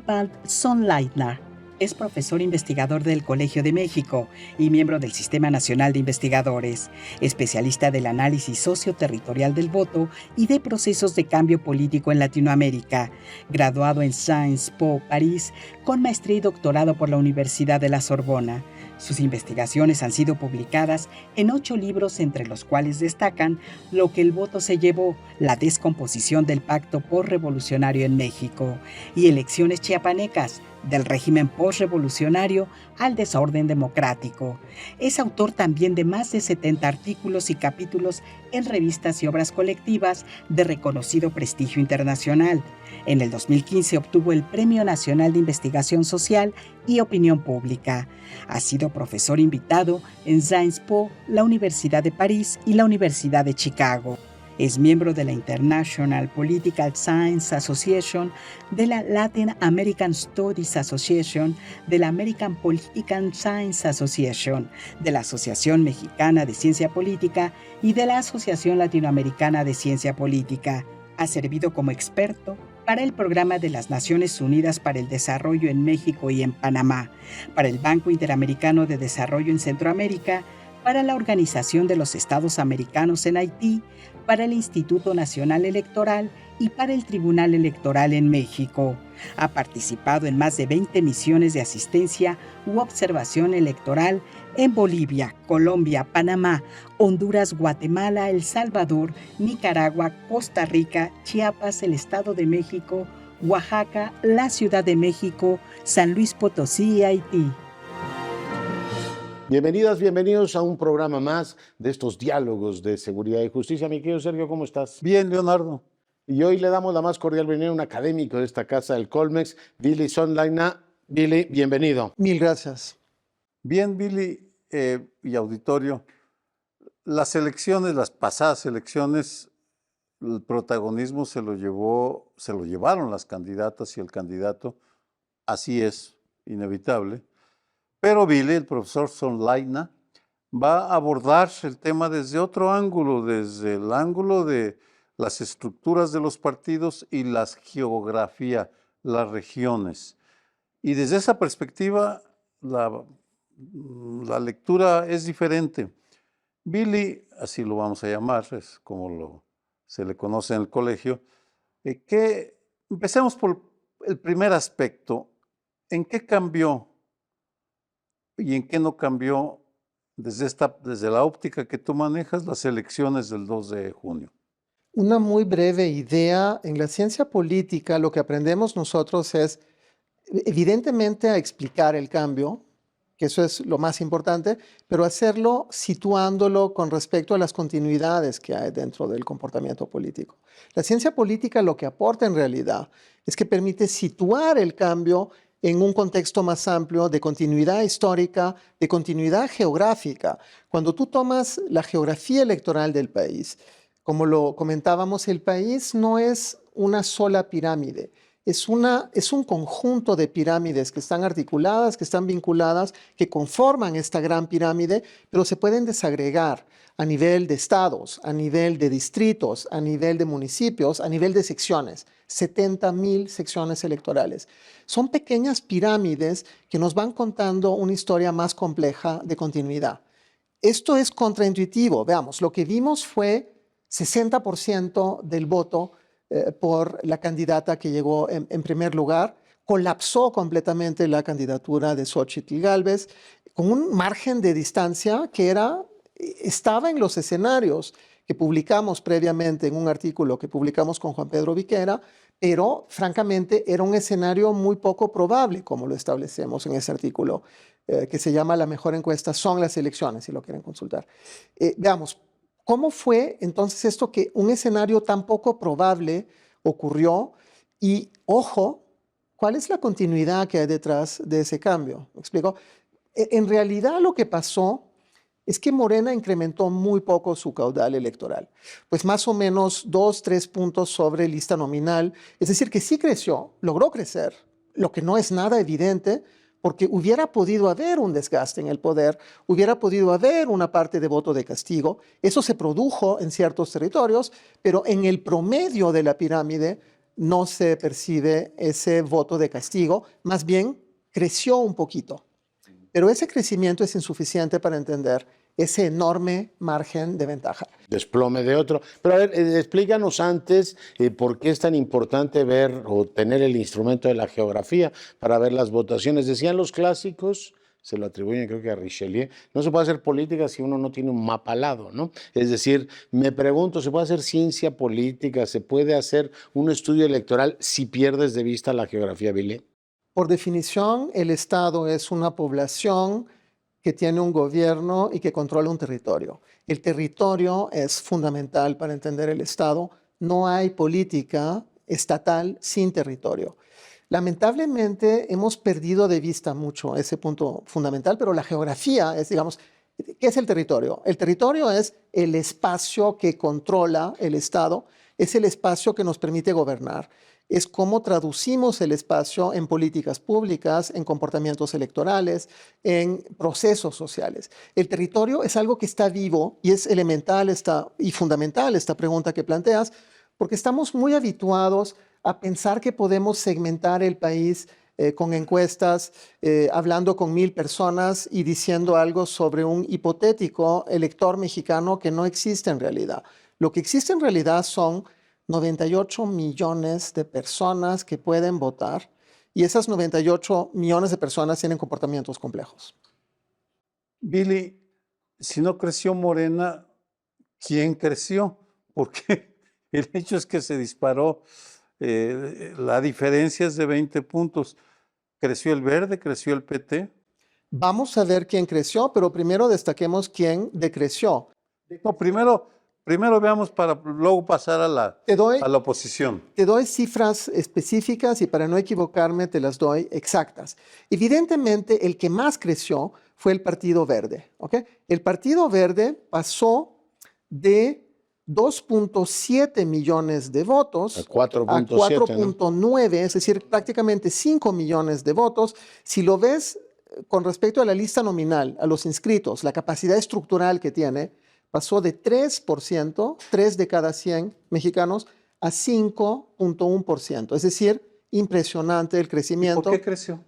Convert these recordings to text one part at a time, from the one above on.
Archibald Sonnleitner. Es profesor investigador del Colegio de México y miembro del Sistema Nacional de Investigadores, especialista del análisis socioterritorial del voto y de procesos de cambio político en Latinoamérica, graduado en Sciences Po, París, con maestría y doctorado por la Universidad de la Sorbona. Sus investigaciones han sido publicadas en 8 libros, entre los cuales destacan Lo que el voto se llevó, la descomposición del pacto postrevolucionario en México, y Elecciones chiapanecas, del régimen postrevolucionario al desorden democrático. Es autor también de más de 70 artículos y capítulos en revistas y obras colectivas de reconocido prestigio internacional. En el 2015 obtuvo el Premio Nacional de Investigación Social y Opinión Pública. Ha sido profesor invitado en Sciences Po, la Universidad de París y la Universidad de Chicago. Es miembro de la International Political Science Association, de la Latin American Studies Association, de la American Political Science Association, de la Asociación Mexicana de Ciencia Política y de la Asociación Latinoamericana de Ciencia Política. Ha servido como experto para el Programa de las Naciones Unidas para el Desarrollo en México y en Panamá, para el Banco Interamericano de Desarrollo en Centroamérica, para la Organización de los Estados Americanos en Haití, para el Instituto Nacional Electoral y para el Tribunal Electoral en México. Ha participado en más de 20 misiones de asistencia u observación electoral en Bolivia, Colombia, Panamá, Honduras, Guatemala, El Salvador, Nicaragua, Costa Rica, Chiapas, el Estado de México, Oaxaca, la Ciudad de México, San Luis Potosí y Haití. Bienvenidas, bienvenidos a un programa más de estos diálogos de seguridad y justicia. Mi querido Sergio, ¿cómo estás? Bien, Leonardo. Y hoy le damos la más cordial bienvenida a un académico de esta casa, el Colmex, Billy Sonnleitner. Billy, bienvenido. Mil gracias. Bien, Billy y auditorio, las pasadas elecciones, el protagonismo se lo llevaron las candidatas y el candidato. Así es, inevitable. Pero Billy, el profesor Sonnleitner, va a abordar el tema desde otro ángulo, desde el ángulo de las estructuras de los partidos y la geografía, las regiones. Y desde esa perspectiva, la lectura es diferente. Billy, así lo vamos a llamar, es como se le conoce en el colegio, empecemos por el primer aspecto. ¿En qué cambió y en qué no cambió desde la óptica que tú manejas las elecciones del 2 de junio? Una muy breve idea. En la ciencia política lo que aprendemos nosotros es evidentemente a explicar el cambio, que eso es lo más importante, pero hacerlo situándolo con respecto a las continuidades que hay dentro del comportamiento político. La ciencia política lo que aporta en realidad es que permite situar el cambio en un contexto más amplio de continuidad histórica, de continuidad geográfica. Cuando tú tomas la geografía electoral del país, como lo comentábamos, el país no es una sola pirámide, es un conjunto de pirámides que están articuladas, que están vinculadas, que conforman esta gran pirámide, pero se pueden desagregar a nivel de estados, a nivel de distritos, a nivel de municipios, a nivel de secciones. 70,000 secciones electorales. Son pequeñas pirámides que nos van contando una historia más compleja de continuidad. Esto es contraintuitivo. Veamos, lo que vimos fue 60% del voto por la candidata que llegó en primer lugar. Colapsó completamente la candidatura de Xóchitl Gálvez con un margen de distancia que estaba en los escenarios que publicamos previamente en un artículo que publicamos con Juan Pedro Viquera, pero francamente era un escenario muy poco probable, como lo establecemos en ese artículo, que se llama La mejor encuesta son las elecciones, si lo quieren consultar. Veamos, ¿cómo fue entonces esto que un escenario tan poco probable ocurrió? Y, ojo, ¿cuál es la continuidad que hay detrás de ese cambio? ¿Me explico? En realidad lo que pasó es que Morena incrementó muy poco su caudal electoral, pues más o menos 2-3 puntos sobre lista nominal, es decir, que sí creció, logró crecer, lo que no es nada evidente, porque hubiera podido haber un desgaste en el poder, hubiera podido haber una parte de voto de castigo, eso se produjo en ciertos territorios, pero en el promedio de la pirámide no se percibe ese voto de castigo, más bien creció un poquito. Pero ese crecimiento es insuficiente para entender ese enorme margen de ventaja. Desplome de otro. Pero a ver, explícanos antes por qué es tan importante ver o tener el instrumento de la geografía para ver las votaciones. Decían los clásicos, se lo atribuyen creo que a Richelieu, no se puede hacer política si uno no tiene un mapa al lado, ¿no? Es decir, me pregunto, ¿se puede hacer ciencia política? ¿Se puede hacer un estudio electoral si pierdes de vista la geografía, Billy? Por definición, el Estado es una población que tiene un gobierno y que controla un territorio. El territorio es fundamental para entender el Estado. No hay política estatal sin territorio. Lamentablemente hemos perdido de vista mucho ese punto fundamental, pero la geografía es, digamos, ¿qué es el territorio? El territorio es el espacio que controla el Estado, es el espacio que nos permite gobernar. Es cómo traducimos el espacio en políticas públicas, en comportamientos electorales, en procesos sociales. El territorio es algo que está vivo y es elemental y fundamental esta pregunta que planteas, porque estamos muy habituados a pensar que podemos segmentar el país con encuestas, hablando con 1000 personas y diciendo algo sobre un hipotético elector mexicano que no existe en realidad. Lo que existe en realidad son 98 millones de personas que pueden votar y esas 98 millones de personas tienen comportamientos complejos. Billy, si no creció Morena, ¿quién creció? Porque el hecho es que se disparó, la diferencia es de 20 puntos. ¿Creció el Verde? ¿Creció el PT? Vamos a ver quién creció, pero primero destaquemos quién decreció. No, primero veamos para luego pasar a la oposición. Te doy cifras específicas y para no equivocarme te las doy exactas. Evidentemente, el que más creció fue el Partido Verde. ¿Okay? El Partido Verde pasó de 2.7 millones de votos A 4.7, 4.9, es decir, prácticamente 5 millones de votos. Si lo ves con respecto a la lista nominal, a los inscritos, la capacidad estructural que tiene, pasó de 3%, 3 de cada 100 mexicanos, a 5.1%. Es decir, impresionante el crecimiento. ¿Y por qué creció?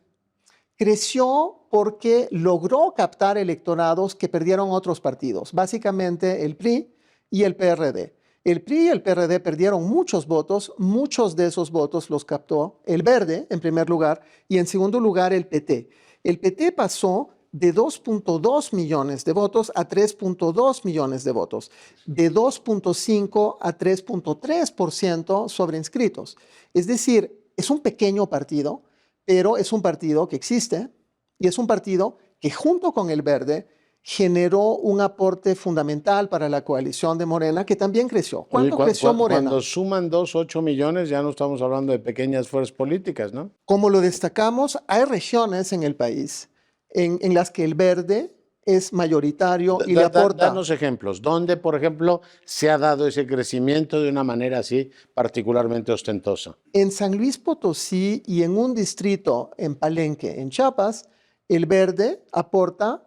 Creció porque logró captar electorados que perdieron otros partidos, básicamente el PRI y el PRD. El PRI y el PRD perdieron muchos votos, muchos de esos votos los captó el Verde en primer lugar y en segundo lugar el PT. El PT pasó de 2.2 millones de votos a 3.2 millones de votos, de 2.5 a 3.3% sobre inscritos. Es decir, es un pequeño partido, pero es un partido que existe y es un partido que junto con el Verde generó un aporte fundamental para la coalición de Morena, que también creció. ¿Cuánto creció Morena? Cuando suman 8 millones, ya no estamos hablando de pequeñas fuerzas políticas, ¿no? Como lo destacamos, hay regiones en el país en las que el Verde es mayoritario y le aporta. Danos ejemplos. ¿Dónde, por ejemplo, se ha dado ese crecimiento de una manera así particularmente ostentosa? En San Luis Potosí y en un distrito en Palenque, en Chiapas, el Verde aporta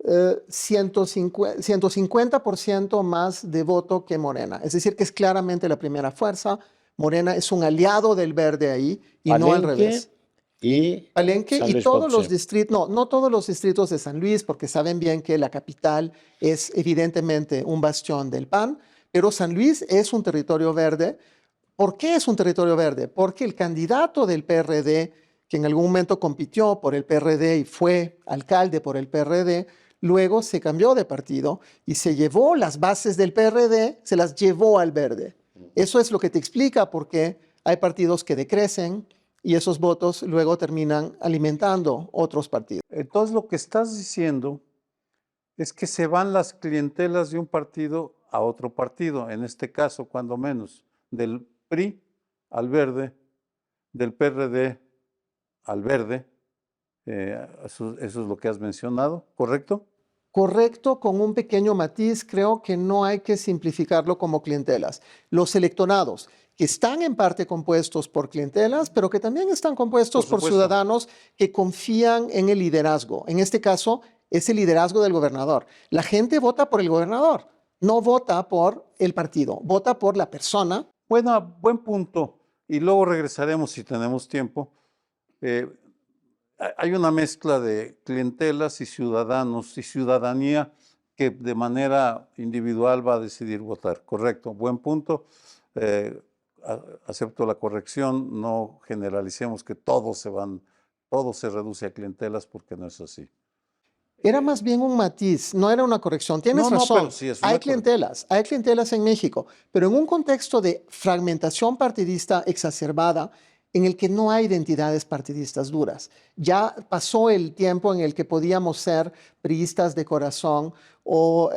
150% más de voto que Morena. Es decir, que es claramente la primera fuerza. Morena es un aliado del Verde ahí y no al revés. Palenque y todos los distritos, no todos los distritos de San Luis, porque saben bien que la capital es evidentemente un bastión del PAN, pero San Luis es un territorio verde. ¿Por qué es un territorio verde? Porque el candidato del PRD, que en algún momento compitió por el PRD y fue alcalde por el PRD, luego se cambió de partido y se llevó las bases del PRD, se las llevó al Verde. Eso es lo que te explica por qué hay partidos que decrecen y esos votos luego terminan alimentando otros partidos. Entonces lo que estás diciendo es que se van las clientelas de un partido a otro partido, en este caso, cuando menos, del PRI al Verde, del PRD al Verde. Eso es lo que has mencionado, ¿correcto? Correcto, con un pequeño matiz. Creo que no hay que simplificarlo como clientelas. Los electorados, que están en parte compuestos por clientelas, pero que también están compuestos por ciudadanos que confían en el liderazgo. En este caso, es el liderazgo del gobernador. La gente vota por el gobernador, no vota por el partido, vota por la persona. Bueno, buen punto. y luego regresaremos si tenemos tiempo. Hay una mezcla de clientelas y ciudadanos y ciudadanía que de manera individual va a decidir votar. Correcto, buen punto. Acepto la corrección, no generalicemos que todo se reduce a clientelas porque no es así. Era más bien un matiz, no era una corrección. Tienes No, razón, pero sí es una hay clientelas en México, pero en un contexto de fragmentación partidista exacerbada en el que no hay identidades partidistas duras. Ya pasó el tiempo en el que podíamos ser priistas de corazón o,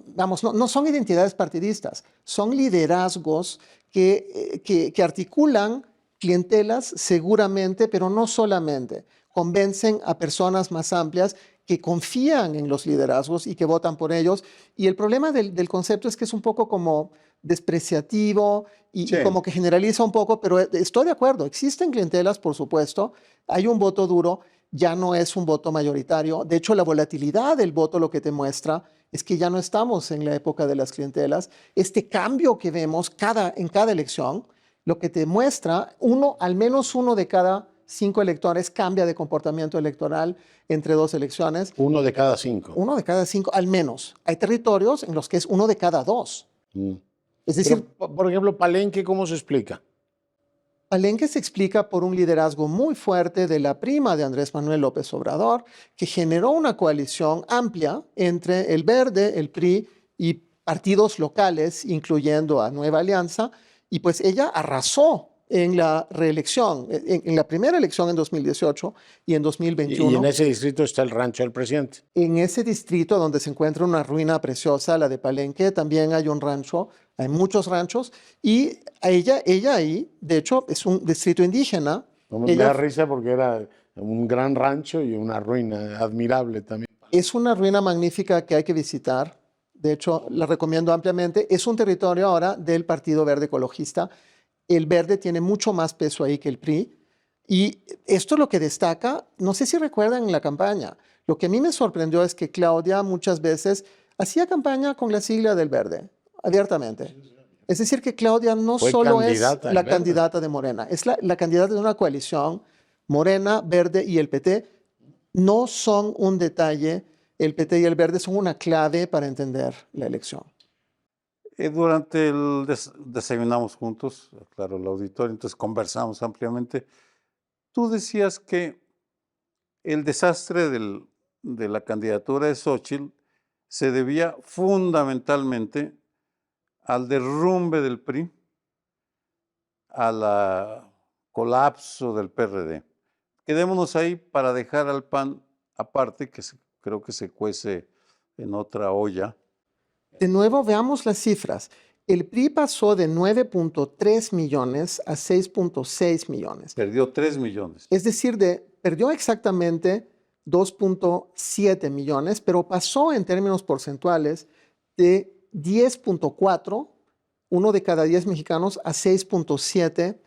vamos, no son identidades partidistas, son liderazgos que articulan clientelas seguramente, pero no solamente. Convencen a personas más amplias que confían en los liderazgos y que votan por ellos. Y el problema del concepto es que es un poco como despreciativo Sí. y como que generaliza un poco, pero estoy de acuerdo, existen clientelas, por supuesto, hay un voto duro, ya no es un voto mayoritario. De hecho, la volatilidad del voto lo que te muestra es que ya no estamos en la época de las clientelas. Este cambio que vemos en cada elección, lo que te muestra, al menos uno de cada 5 electores cambia de comportamiento electoral entre 2 elecciones. 1 de cada 5. 1 de cada 5, al menos. Hay territorios en los que es 1 de cada 2. Es decir, Por ejemplo, Palenque, ¿cómo se explica? Palenque se explica por un liderazgo muy fuerte de la prima de Andrés Manuel López Obrador, que generó una coalición amplia entre el Verde, el PRI y partidos locales, incluyendo a Nueva Alianza, y pues ella arrasó en la reelección, en la primera elección en 2018 y en 2021. Y en ese distrito está el rancho del presidente. En ese distrito donde se encuentra una ruina preciosa, la de Palenque, también hay un rancho, hay muchos ranchos, y ella ahí, de hecho, es un distrito indígena. Me da risa porque era un gran rancho y una ruina admirable también. Es una ruina magnífica que hay que visitar, de hecho, la recomiendo ampliamente. Es un territorio ahora del Partido Verde Ecologista. El Verde tiene mucho más peso ahí que el PRI, y esto es lo que destaca. No sé si recuerdan en la campaña, lo que a mí me sorprendió es que Claudia muchas veces hacía campaña con la sigla del Verde, abiertamente. Es decir, que Claudia no solo es la candidata de Morena, es la candidata de una coalición, Morena, Verde y el PT. No son un detalle, el PT y el Verde son una clave para entender la elección. Durante el desayunamos juntos, claro, el auditorio, entonces conversamos ampliamente. Tú decías que el desastre de la candidatura de Xóchitl se debía fundamentalmente al derrumbe del PRI, al colapso del PRD. Quedémonos ahí para dejar al PAN aparte, que creo que se cuece en otra olla. De nuevo, veamos las cifras. El PRI pasó de 9.3 millones a 6.6 millones. Perdió 3 millones. Es decir, perdió exactamente 2.7 millones, pero pasó en términos porcentuales de 10.4, 1 de cada 10 mexicanos, a 6.7.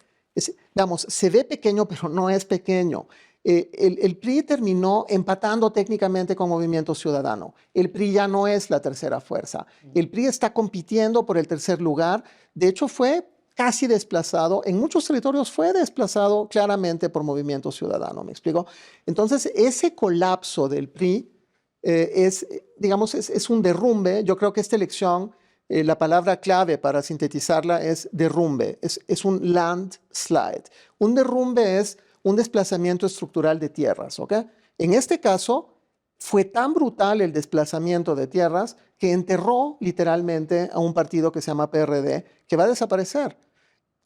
Vamos, se ve pequeño, pero no es pequeño. El PRI terminó empatando técnicamente con Movimiento Ciudadano. El PRI ya no es la tercera fuerza. El PRI está compitiendo por el tercer lugar. De hecho, fue casi desplazado. En muchos territorios fue desplazado claramente por Movimiento Ciudadano, ¿me explico? Entonces, ese colapso del PRI es un derrumbe. Yo creo que esta elección, la palabra clave para sintetizarla es derrumbe. Es un landslide. Un derrumbe es un desplazamiento estructural de tierras, ¿ok? En este caso, fue tan brutal el desplazamiento de tierras que enterró literalmente a un partido que se llama PRD, que va a desaparecer.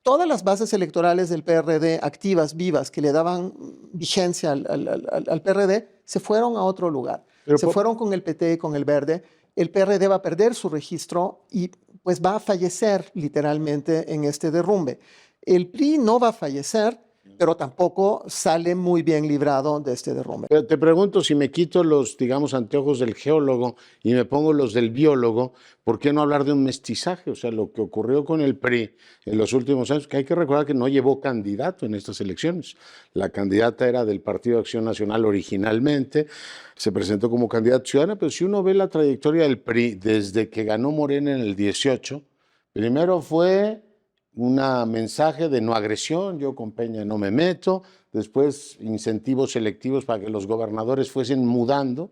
Todas las bases electorales del PRD, activas, vivas, que le daban vigencia al PRD, se fueron a otro lugar. Se fueron con el PT y con el Verde. El PRD va a perder su registro y pues va a fallecer literalmente en este derrumbe. El PRI no va a fallecer, pero tampoco sale muy bien librado de este derrumbe. Pero te pregunto, si me quito los, digamos, anteojos del geólogo y me pongo los del biólogo, ¿por qué no hablar de un mestizaje? O sea, lo que ocurrió con el PRI en los últimos años, que hay que recordar que no llevó candidato en estas elecciones. La candidata era del Partido de Acción Nacional originalmente, se presentó como candidata ciudadana, pero si uno ve la trayectoria del PRI desde que ganó Morena en el 18, primero fue un mensaje de no agresión, yo con Peña no me meto, después incentivos selectivos para que los gobernadores fuesen mudando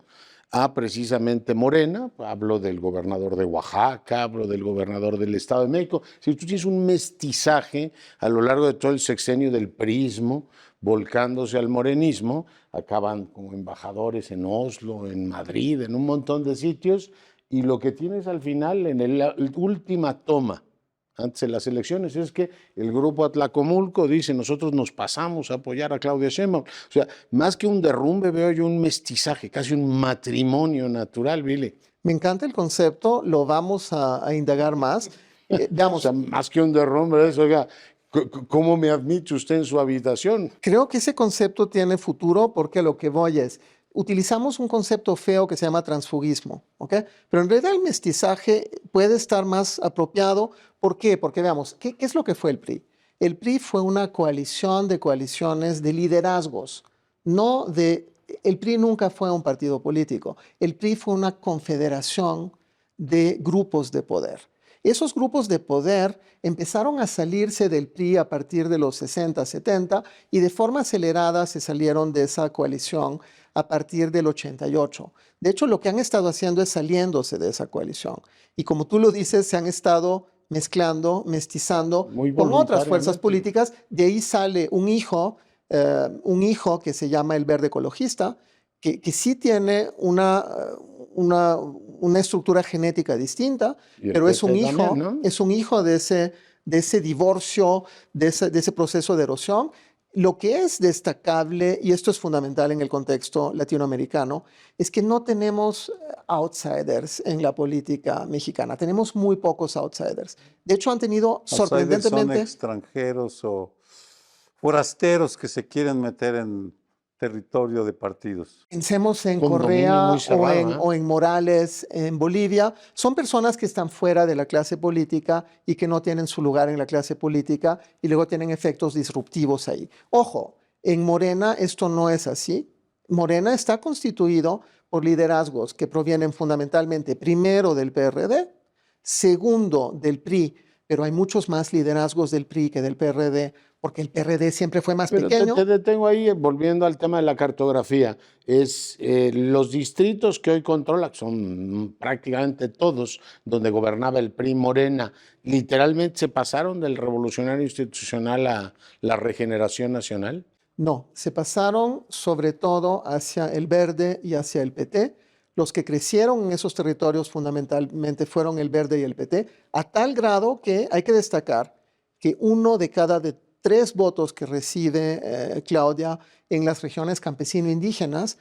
a precisamente Morena, hablo del gobernador de Oaxaca, hablo del gobernador del Estado de México. Si tú tienes un mestizaje a lo largo de todo el sexenio del priismo, volcándose al morenismo, acaban como embajadores en Oslo, en Madrid, en un montón de sitios, y lo que tienes al final, en la última toma, antes de las elecciones, es que el grupo Atlacomulco dice, nosotros nos pasamos a apoyar a Claudia Sheinbaum. O sea, más que un derrumbe, veo yo un mestizaje, casi un matrimonio natural, Billy. Me encanta el concepto, lo vamos a indagar más. O Veamos, sea, más que un derrumbe, es, oiga, ¿cómo me admite usted en su habitación? creo que ese concepto tiene futuro porque lo que voy es, utilizamos un concepto feo que se llama transfugismo, ¿ok? Pero en realidad el mestizaje puede estar más apropiado. ¿Por qué? Porque veamos, ¿qué es lo que fue el PRI? El PRI fue una coalición de coaliciones de liderazgos, no de... El PRI nunca fue un partido político. El PRI fue una confederación de grupos de poder. Esos grupos de poder empezaron a salirse del PRI a partir de los 60, 70 y de forma acelerada se salieron de esa coalición a partir del 88. De hecho, lo que han estado haciendo es saliéndose de esa coalición. Y como tú lo dices, se han estado mezclando, mestizando Muy con otras voluntariamente. fuerzas políticas. De ahí sale un hijo que se llama el Verde Ecologista, que sí tiene una estructura genética distinta, Y el pero es un PT hijo, también, ¿no? es un hijo de ese divorcio, de ese proceso de erosión. Lo que es destacable, y esto es fundamental en el contexto latinoamericano, es que no tenemos outsiders en la política mexicana. Tenemos muy pocos outsiders. De hecho, han tenido Outsiders son sorprendentemente... extranjeros o forasteros que se quieren meter en territorio de partidos. Pensemos en Con dominio Correa muy cerrado, ¿eh? o en Morales en Bolivia. Son personas que están fuera de la clase política y que no tienen su lugar en la clase política y luego tienen efectos disruptivos ahí. Ojo, en Morena esto no es así. Morena está constituido por liderazgos que provienen fundamentalmente, primero, del PRD, segundo, del PRI, pero hay muchos más liderazgos del PRI que del PRD, porque el PRD siempre fue más Pero pequeño. te detengo ahí, volviendo al tema de la cartografía. Los distritos que hoy controla, que son prácticamente todos donde gobernaba el PRI Morena, literalmente se pasaron del revolucionario institucional a la regeneración nacional. No, se pasaron sobre todo hacia el Verde y hacia el PT. Los que crecieron en esos territorios fundamentalmente fueron el Verde y el PT, a tal grado que hay que destacar que 1 de cada 3 votos que recibe Claudia en las regiones campesino-indígenas,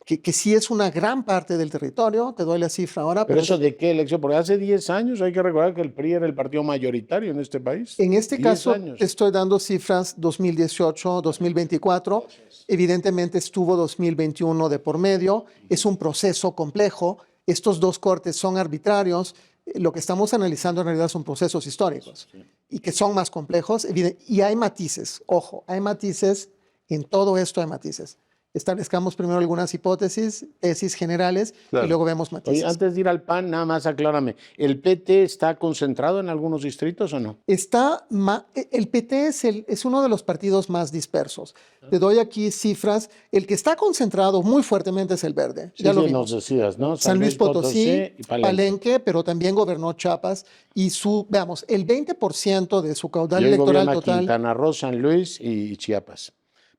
que sí es una gran parte del territorio, te doy la cifra ahora. ¿Pero eso de qué elección? Porque hace 10 años hay que recordar que el PRI era el partido mayoritario en este país. En este 10 caso, años. te estoy dando cifras 2018, 2024. Evidentemente estuvo 2021 de por medio. Es un proceso complejo. Estos 2 cortes son arbitrarios. Lo que estamos analizando en realidad son procesos históricos y que son más complejos. Y hay matices. Ojo, hay matices. En todo esto hay matices. Establezcamos primero algunas hipótesis, tesis generales, Claro. y luego vemos matices. Oye, antes de ir al PAN, nada más aclárame, ¿el PT está concentrado en algunos distritos o no? El PT es uno de los partidos más dispersos. Te doy aquí cifras. El que está concentrado muy fuertemente es el Verde. Sí, Ya lo sí, vimos. nos decías, ¿no? San Luis Potosí, y Palenque. Palenque, pero también gobernó Chiapas. Y veamos, el 20% de su caudal Y hoy electoral gobierna total. Quintana Roo, San Luis y Chiapas.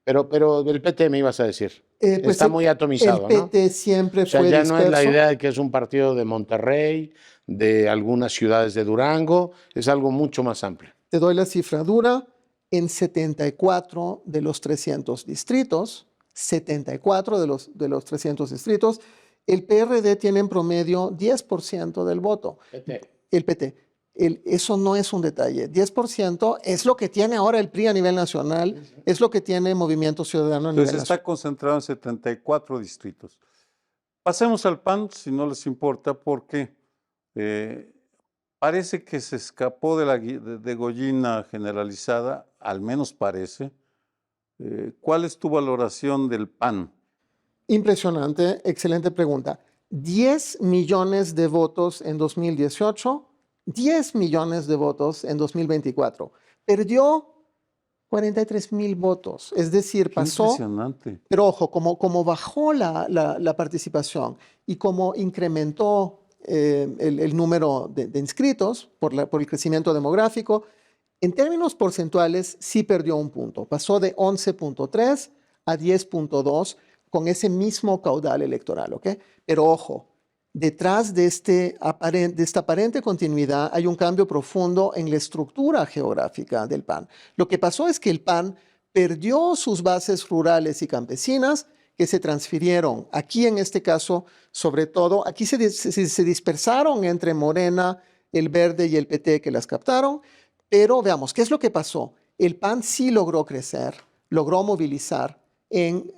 Pero del PT me ibas a decir. Pues Está muy atomizado, el ¿no? PT siempre O sea, fue ya disperso. no es la idea de que es un partido de Monterrey, de algunas ciudades de Durango, es algo mucho más amplio. Te doy la cifra dura. En 74 de los 300 distritos, 74 de los 300 distritos, el PRD tiene en promedio 10% del voto. El PT. Eso no es un detalle. 10% es lo que tiene ahora el PRI a nivel nacional, es lo que tiene Movimiento Ciudadano a nivel Entonces está nacional. concentrado en 74 distritos. Pasemos al PAN, si no les importa, porque parece que se escapó de la degollina generalizada, al menos parece. ¿Cuál es tu valoración del PAN? Impresionante, excelente pregunta. 10 millones de votos en 2018, 10 millones de votos en 2024. Perdió 43,000 votos, es decir, Qué pasó, impresionante. pero ojo, como bajó la participación y como incrementó el número de inscritos por el crecimiento demográfico, en términos porcentuales sí perdió un punto, pasó de 11,3 a 10,2 con ese mismo caudal electoral, ¿ok? Pero ojo, detrás de esta aparente continuidad hay un cambio profundo en la estructura geográfica del PAN. Lo que pasó es que el PAN perdió sus bases rurales y campesinas que se transfirieron, aquí en este caso, sobre todo, aquí se dispersaron entre Morena, el Verde y el PT que las captaron, pero veamos, ¿qué es lo que pasó? El PAN sí logró crecer, logró movilizar en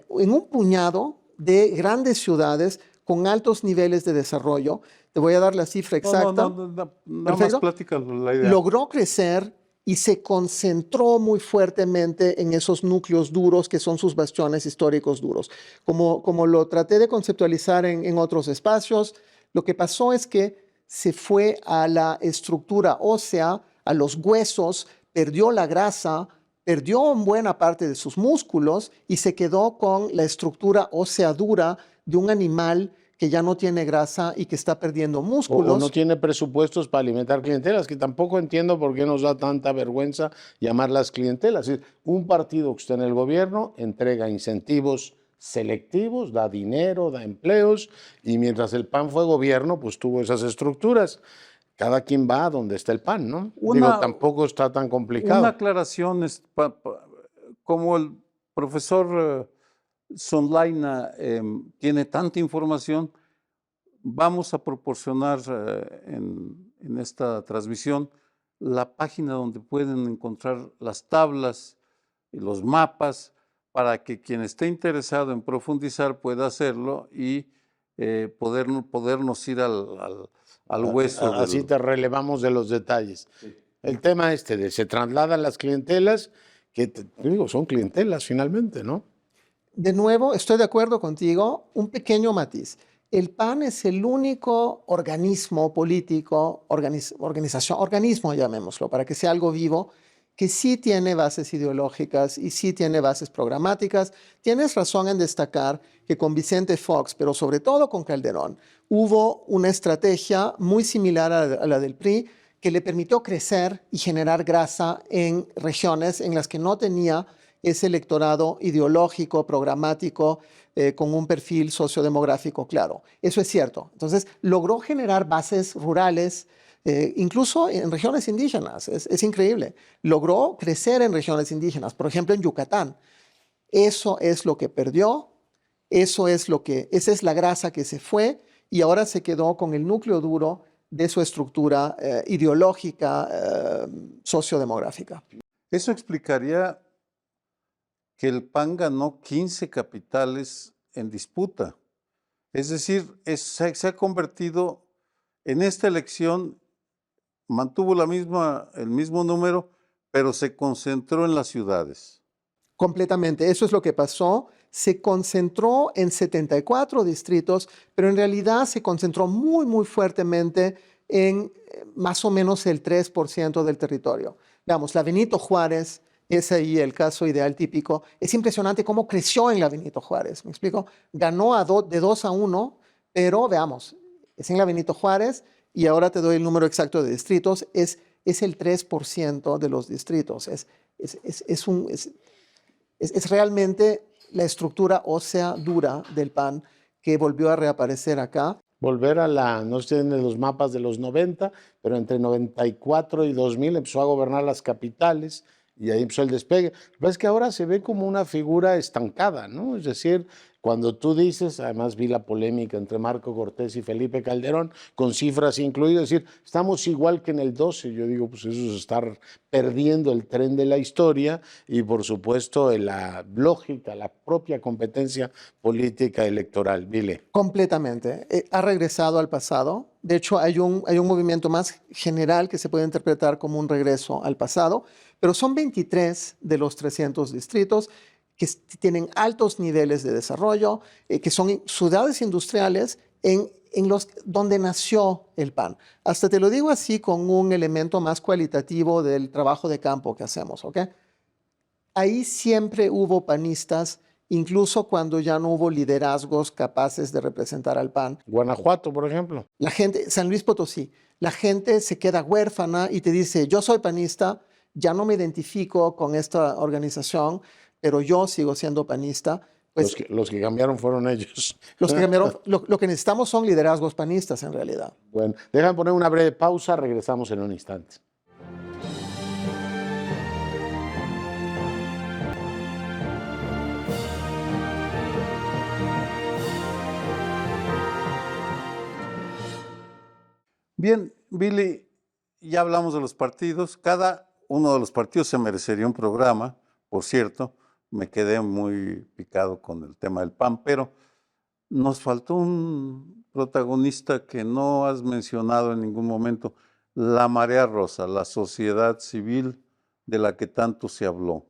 un puñado de grandes ciudades con altos niveles de desarrollo. Te voy a dar la cifra exacta. Nada más Perfecto. plática la idea. Logró crecer y se concentró muy fuertemente en esos núcleos duros que son sus bastiones históricos duros. Como lo traté de conceptualizar en otros espacios, lo que pasó es que se fue a la estructura ósea, a los huesos, perdió la grasa, perdió buena parte de sus músculos y se quedó con la estructura ósea dura de un animal que ya no tiene grasa y que está perdiendo músculos. O no tiene presupuestos para alimentar clientelas, que tampoco entiendo por qué nos da tanta vergüenza llamarlas clientelas. Es decir, un partido que está en el gobierno entrega incentivos selectivos, da dinero, da empleos, y mientras el PAN fue gobierno, pues tuvo esas estructuras. Cada quien va a donde está el PAN, ¿no? Digo, tampoco está tan complicado. Una aclaración, como el profesor Sonlaina tiene tanta información, vamos a proporcionar en esta transmisión la página donde pueden encontrar las tablas y los mapas para que quien esté interesado en profundizar pueda hacerlo y podernos ir al hueso. Así te relevamos de los detalles. Sí. El tema de se trasladan las clientelas, que digo, son clientelas finalmente, ¿no? De nuevo, estoy de acuerdo contigo, un pequeño matiz. El PAN es el único organismo político, organismo llamémoslo, para que sea algo vivo, que sí tiene bases ideológicas y sí tiene bases programáticas. Tienes razón en destacar que con Vicente Fox, pero sobre todo con Calderón, hubo una estrategia muy similar a la del PRI que le permitió crecer y generar grasa en regiones en las que no tenía ese electorado ideológico, programático, con un perfil sociodemográfico claro. Eso es cierto. Entonces, logró generar bases rurales, incluso en regiones indígenas. Es increíble. Logró crecer en regiones indígenas, por ejemplo, en Yucatán. Eso es lo que perdió, esa es la grasa que se fue y ahora se quedó con el núcleo duro de su estructura ideológica, sociodemográfica. Eso explicaría que el PAN ganó 15 capitales en disputa. Es decir, se ha convertido en esta elección, mantuvo el mismo número, pero se concentró en las ciudades. Completamente, eso es lo que pasó. Se concentró en 74 distritos, pero en realidad se concentró muy, muy fuertemente en más o menos el 3% del territorio. Veamos, la Benito Juárez es ahí el caso ideal típico. Es impresionante cómo creció en la Benito Juárez, ¿me explico? Ganó de 2-1, pero veamos, es en la Benito Juárez y ahora te doy el número exacto de distritos, es el 3% de los distritos. Es realmente la estructura ósea dura del PAN que volvió a reaparecer acá. Volver no sé en los mapas de los 90, pero entre 94 y 2000 empezó a gobernar las capitales y ahí empezó el despegue. Lo que pasa es que ahora se ve como una figura estancada, ¿no? Es decir, cuando tú dices, además vi la polémica entre Marco Cortés y Felipe Calderón, con cifras incluidas, es decir, estamos igual que en el 12, yo digo, pues eso es estar perdiendo el tren de la historia y por supuesto la lógica, la propia competencia política electoral. Vile. Completamente. Ha regresado al pasado. De hecho, hay un movimiento más general que se puede interpretar como un regreso al pasado, pero son 23 de los 300 distritos que tienen altos niveles de desarrollo, que son ciudades industriales donde nació el PAN. Hasta te lo digo así con un elemento más cualitativo del trabajo de campo que hacemos, ¿ok? Ahí siempre hubo panistas, incluso cuando ya no hubo liderazgos capaces de representar al PAN. Guanajuato, por ejemplo. La gente, San Luis Potosí, la gente se queda huérfana y te dice, yo soy panista, ya no me identifico con esta organización, pero yo sigo siendo panista. Pues, Los que cambiaron fueron ellos. los que cambiaron, lo que necesitamos son liderazgos panistas en realidad. Bueno, déjame poner una breve pausa, regresamos en un instante. Bien, Billy, ya hablamos de los partidos. Cada uno de los partidos se merecería un programa, por cierto. Me quedé muy picado con el tema del PAN, pero nos faltó un protagonista que no has mencionado en ningún momento, la Marea Rosa, la sociedad civil de la que tanto se habló.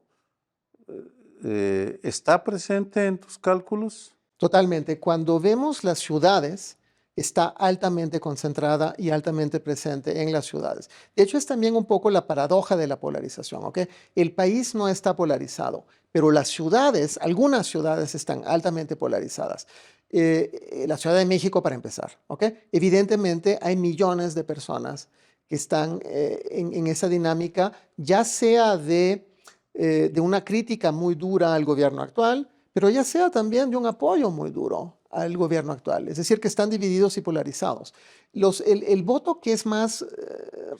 ¿Está presente en tus cálculos? Totalmente. Cuando vemos las ciudades, está altamente concentrada y altamente presente en las ciudades. De hecho, es también un poco la paradoja de la polarización, ¿ok? El país no está polarizado, pero las ciudades, algunas ciudades están altamente polarizadas. La Ciudad de México, para empezar, ¿ok? Evidentemente, hay millones de personas que están en esa dinámica, ya sea de una crítica muy dura al gobierno actual, pero ya sea también de un apoyo muy duro al gobierno actual. Es decir, que están divididos y polarizados. El voto que es más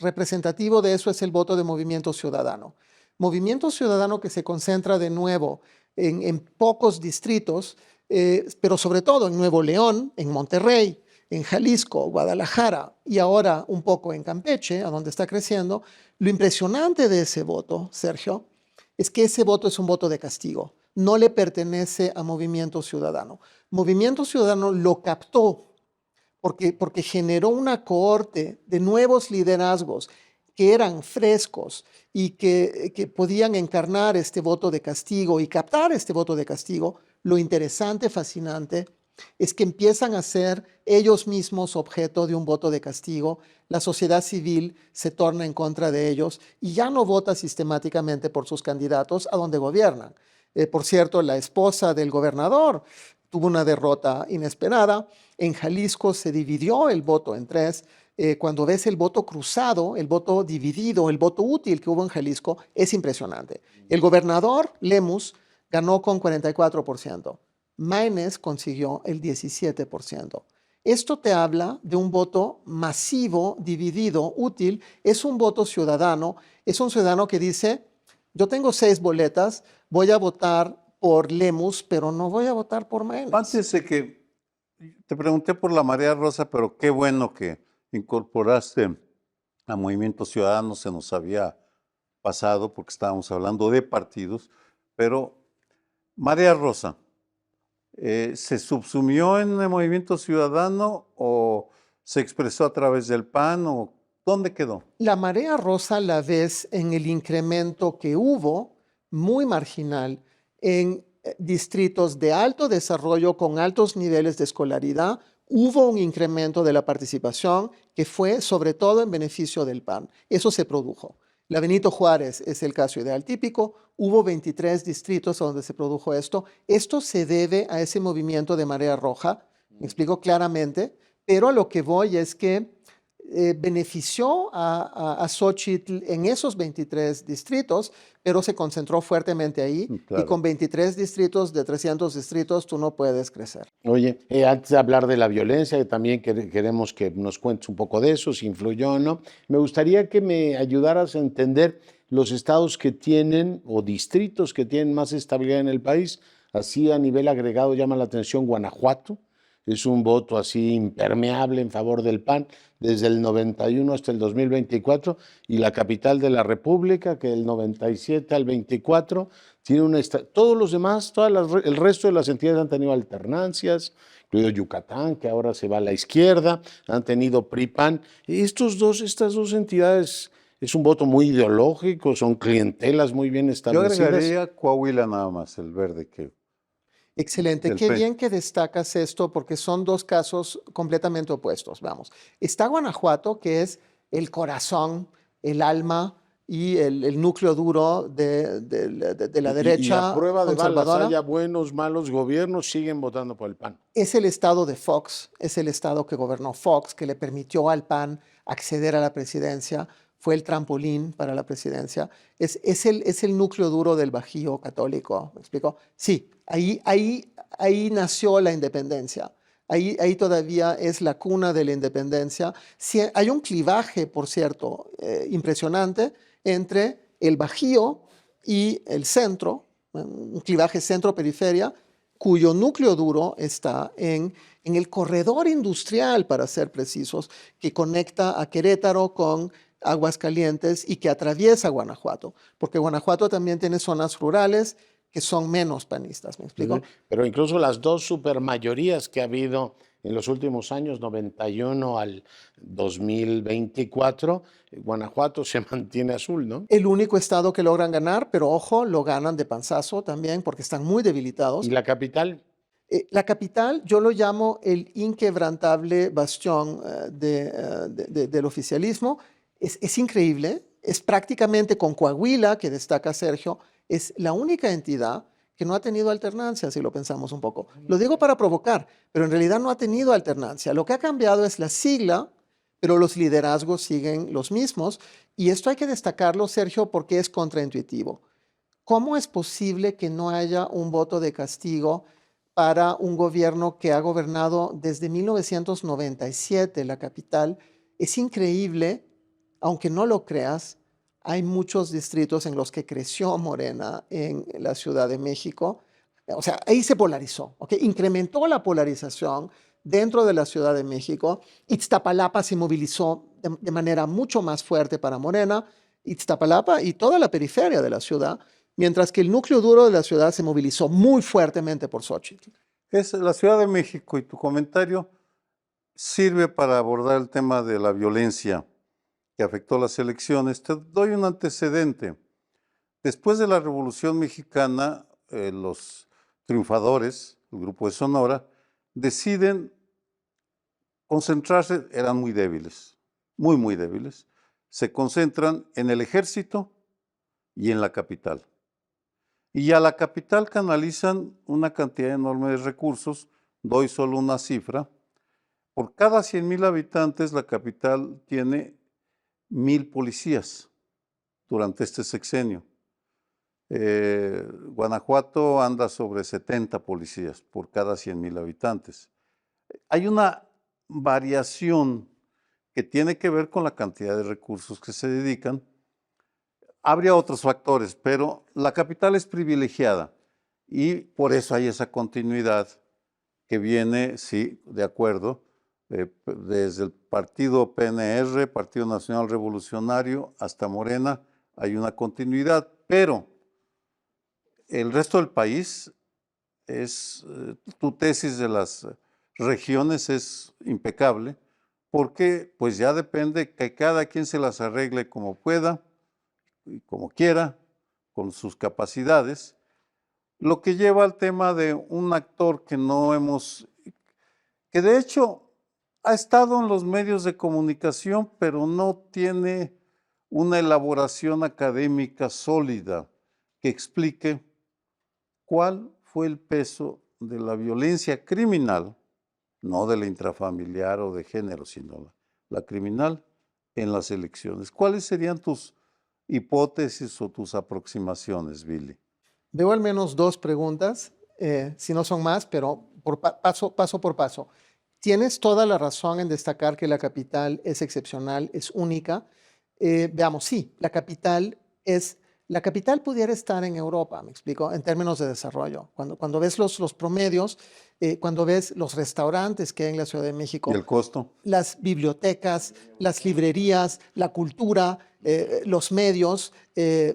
representativo de eso es el voto de Movimiento Ciudadano. Movimiento Ciudadano que se concentra de nuevo en pocos distritos, pero sobre todo en Nuevo León, en Monterrey, en Jalisco, Guadalajara y ahora un poco en Campeche, a donde está creciendo. Lo impresionante de ese voto, Sergio, es que ese voto es un voto de castigo. No le pertenece a Movimiento Ciudadano. Movimiento Ciudadano lo captó porque generó una cohorte de nuevos liderazgos que eran frescos y que podían encarnar este voto de castigo y captar este voto de castigo. Lo interesante, fascinante, es que empiezan a ser ellos mismos objeto de un voto de castigo. La sociedad civil se torna en contra de ellos y ya no vota sistemáticamente por sus candidatos a donde gobiernan. Por cierto, la esposa del gobernador tuvo una derrota inesperada. En Jalisco se dividió el voto en tres. Cuando ves el voto cruzado, el voto dividido, el voto útil que hubo en Jalisco, es impresionante. El gobernador Lemus ganó con 44%. Maínez consiguió el 17%. Esto te habla de un voto masivo, dividido, útil. Es un voto ciudadano. Es un ciudadano que dice, yo tengo 6 boletas, voy a votar por Lemus, pero no voy a votar por Maínez. Antes de que te pregunté por la Marea Rosa, pero qué bueno que incorporaste a Movimiento Ciudadano, se nos había pasado porque estábamos hablando de partidos, pero Marea Rosa, ¿se subsumió en el Movimiento Ciudadano o se expresó a través del PAN o dónde quedó? La Marea Rosa la ves en el incremento que hubo, muy marginal, en distritos de alto desarrollo con altos niveles de escolaridad. Hubo un incremento de la participación que fue sobre todo en beneficio del PAN. Eso se produjo. La Benito Juárez es el caso ideal típico. Hubo 23 distritos donde se produjo esto. Esto se debe a ese movimiento de Marea Roja, me explico claramente, pero a lo que voy es que benefició a Xóchitl en esos 23 distritos, pero se concentró fuertemente ahí. Claro. Y con 23 distritos de 300 distritos tú no puedes crecer. Oye, antes de hablar de la violencia, también queremos que nos cuentes un poco de eso, si influyó o no. Me gustaría que me ayudaras a entender los estados que tienen o distritos que tienen más estabilidad en el país. Así a nivel agregado llama la atención Guanajuato. Es un voto así impermeable en favor del PAN desde el 91 hasta el 2024, y la capital de la República, que del 97 al 24 tiene todos los demás, el resto de las entidades han tenido alternancias, incluido Yucatán, que ahora se va a la izquierda, han tenido PRI-PAN. Estas dos entidades es un voto muy ideológico, son clientelas muy bien Yo establecidas. agregaría Coahuila nada más, el verde que... Excelente. del Qué PRI. bien que destacas esto porque son dos casos completamente opuestos. Vamos, está Guanajuato, que es el corazón, el alma y el núcleo duro de la Y a derecha prueba de balas, conservadora. haya buenos, malos gobiernos, siguen votando por el PAN. Es el estado de Fox, es el estado que gobernó Fox, que le permitió al PAN acceder a la presidencia, fue el trampolín para la presidencia. Es el núcleo duro del Bajío católico, ¿me explico? Sí, ahí nació la independencia. Ahí todavía es la cuna de la independencia. Sí, hay un clivaje, por cierto, impresionante entre el Bajío y el centro, un clivaje centro-periferia, cuyo núcleo duro está en el corredor industrial, para ser precisos, que conecta a Querétaro con Aguascalientes y que atraviesa Guanajuato, porque Guanajuato también tiene zonas rurales que son menos panistas, ¿me explico? Pero incluso las dos supermayorías que ha habido en los últimos años, 91 al 2024, Guanajuato se mantiene azul, ¿no? El único estado que logran ganar, pero ojo, lo ganan de panzazo también porque están muy debilitados. ¿Y la capital? La capital yo lo llamo el inquebrantable bastión del oficialismo. Es increíble, es prácticamente con Coahuila, que destaca Sergio, es la única entidad que no ha tenido alternancia, si lo pensamos un poco. Lo digo para provocar, pero en realidad no ha tenido alternancia. Lo que ha cambiado es la sigla, pero los liderazgos siguen los mismos. Y esto hay que destacarlo, Sergio, porque es contraintuitivo. ¿Cómo es posible que no haya un voto de castigo para un gobierno que ha gobernado desde 1997 la capital? Es increíble, aunque no lo creas, hay muchos distritos en los que creció Morena en la Ciudad de México. O sea, ahí se polarizó, ¿ok? Incrementó la polarización dentro de la Ciudad de México. Iztapalapa se movilizó de manera mucho más fuerte para Morena. Iztapalapa y toda la periferia de la ciudad, mientras que el núcleo duro de la ciudad se movilizó muy fuertemente por Xóchitl. Es la Ciudad de México y tu comentario sirve para abordar el tema de la violencia que afectó las elecciones. Te doy un antecedente. Después de la Revolución Mexicana, los triunfadores, el grupo de Sonora, deciden concentrarse, eran muy débiles, muy débiles, se concentran en el ejército y en la capital. Y a la capital canalizan una cantidad enorme de recursos. Doy solo una cifra. Por cada 100,000 habitantes, la capital tiene 1,000 policías durante este sexenio. Guanajuato anda sobre 70 policías por cada 100,000 habitantes. Hay una variación que tiene que ver con la cantidad de recursos que se dedican. Habría otros factores, pero la capital es privilegiada y por eso hay esa continuidad que viene, sí, de acuerdo, desde el partido PNR, Partido Nacional Revolucionario, hasta Morena, hay una continuidad, pero el resto del país tu tesis de las regiones es impecable, porque pues ya depende que cada quien se las arregle como pueda y como quiera, con sus capacidades, lo que lleva al tema de un actor que de hecho ha estado en los medios de comunicación, pero no tiene una elaboración académica sólida que explique cuál fue el peso de la violencia criminal, no de la intrafamiliar o de género, sino la criminal en las elecciones. ¿Cuáles serían tus hipótesis o tus aproximaciones, Billy? Veo al menos dos preguntas, si no son más, pero paso por paso. Tienes toda la razón en destacar que la capital es excepcional, es única. Veamos, sí, la capital pudiera estar en Europa, me explico, en términos de desarrollo. Cuando ves los promedios, cuando ves los restaurantes que hay en la Ciudad de México, ¿Y el costo? las bibliotecas, las librerías, la cultura, los medios,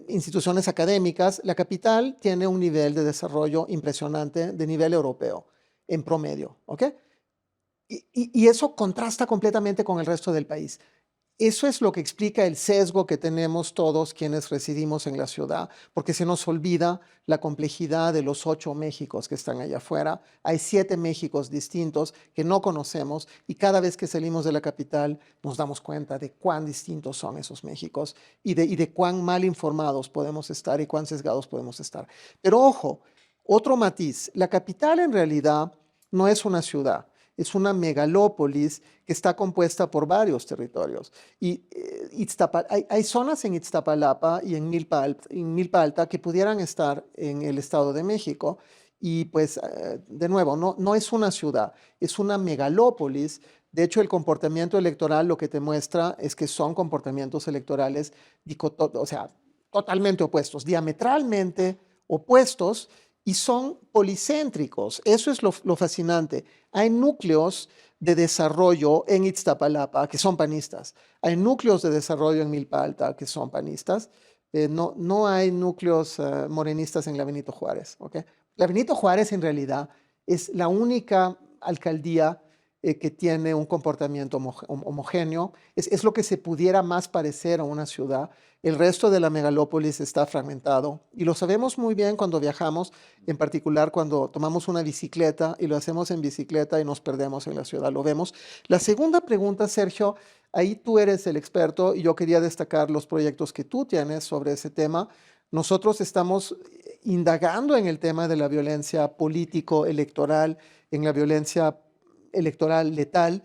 instituciones académicas, la capital tiene un nivel de desarrollo impresionante de nivel europeo, en promedio, ¿ok? Y eso contrasta completamente con el resto del país. Eso es lo que explica el sesgo que tenemos todos quienes residimos en la ciudad, porque se nos olvida la complejidad de los 8 Méxicos que están allá afuera. Hay 7 Méxicos distintos que no conocemos y cada vez que salimos de la capital nos damos cuenta de cuán distintos son esos Méxicos y de cuán mal informados podemos estar y cuán sesgados podemos estar. Pero ojo, otro matiz, la capital en realidad no es una ciudad. Es una megalópolis que está compuesta por varios territorios. Y hay zonas en Iztapalapa y en Milpa Alta que pudieran estar en el Estado de México. Y pues, de nuevo, no es una ciudad, es una megalópolis. De hecho, el comportamiento electoral lo que te muestra es que son comportamientos electorales, o sea, totalmente opuestos, diametralmente opuestos, y son policéntricos. Eso es lo fascinante. Hay núcleos de desarrollo en Iztapalapa que son panistas. Hay núcleos de desarrollo en Milpa Alta que son panistas. No hay núcleos morenistas en la Benito Juárez. ¿Okay? La Benito Juárez en realidad es la única alcaldía que tiene un comportamiento homogéneo. Es lo que se pudiera más parecer a una ciudad. El resto de la megalópolis está fragmentado y lo sabemos muy bien cuando viajamos, en particular cuando tomamos una bicicleta y lo hacemos en bicicleta y nos perdemos en la ciudad, lo vemos. La segunda pregunta, Sergio, ahí tú eres el experto y yo quería destacar los proyectos que tú tienes sobre ese tema. Nosotros estamos indagando en el tema de la violencia político-electoral, en la violencia electoral letal.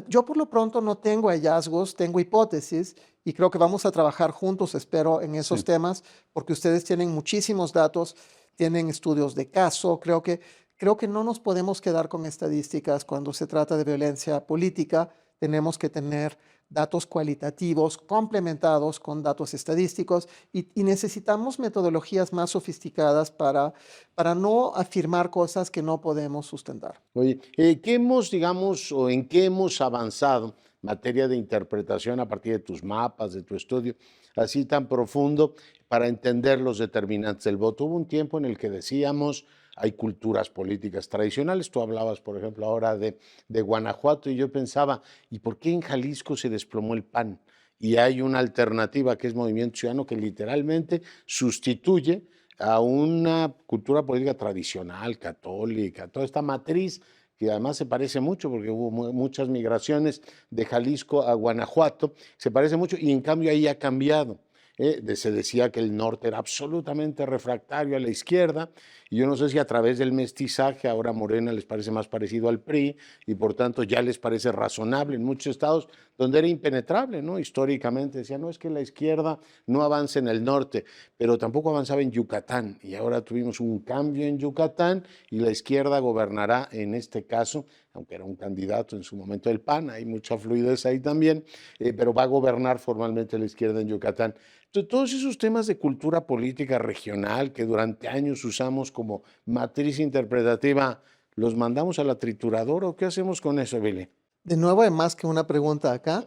Yo por lo pronto no tengo hallazgos, tengo hipótesis y creo que vamos a trabajar juntos, espero, en esos temas, porque ustedes tienen muchísimos datos, tienen estudios de caso. Creo que no nos podemos quedar con estadísticas cuando se trata de violencia política. Tenemos que tener datos cualitativos complementados con datos estadísticos y necesitamos metodologías más sofisticadas para no afirmar cosas que no podemos sustentar. Oye, ¿qué hemos, digamos, o en qué hemos avanzado en materia de interpretación a partir de tus mapas, de tu estudio, así tan profundo, para entender los determinantes del voto? Hubo un tiempo en el que decíamos, hay culturas políticas tradicionales. Tú hablabas, por ejemplo, ahora de Guanajuato y yo pensaba, ¿y por qué en Jalisco se desplomó el PAN? Y hay una alternativa que es Movimiento Ciudadano que literalmente sustituye a una cultura política tradicional, católica, toda esta matriz que además se parece mucho porque hubo muchas migraciones de Jalisco a Guanajuato, se parece mucho y en cambio ahí ha cambiado. Se decía que el norte era absolutamente refractario a la izquierda, y yo no sé si a través del mestizaje ahora Morena les parece más parecido al PRI y por tanto ya les parece razonable en muchos estados donde era impenetrable, ¿no? Históricamente decían, no, es que la izquierda no avanza en el norte, pero tampoco avanzaba en Yucatán, y ahora tuvimos un cambio en Yucatán y la izquierda gobernará en este caso, aunque era un candidato en su momento del PAN, hay mucha fluidez ahí también, pero va a gobernar formalmente la izquierda en Yucatán. Entonces, todos esos temas de cultura política regional que durante años usamos como matriz interpretativa, ¿los mandamos a la trituradora o qué hacemos con eso, Billy? De nuevo, hay más que una pregunta acá.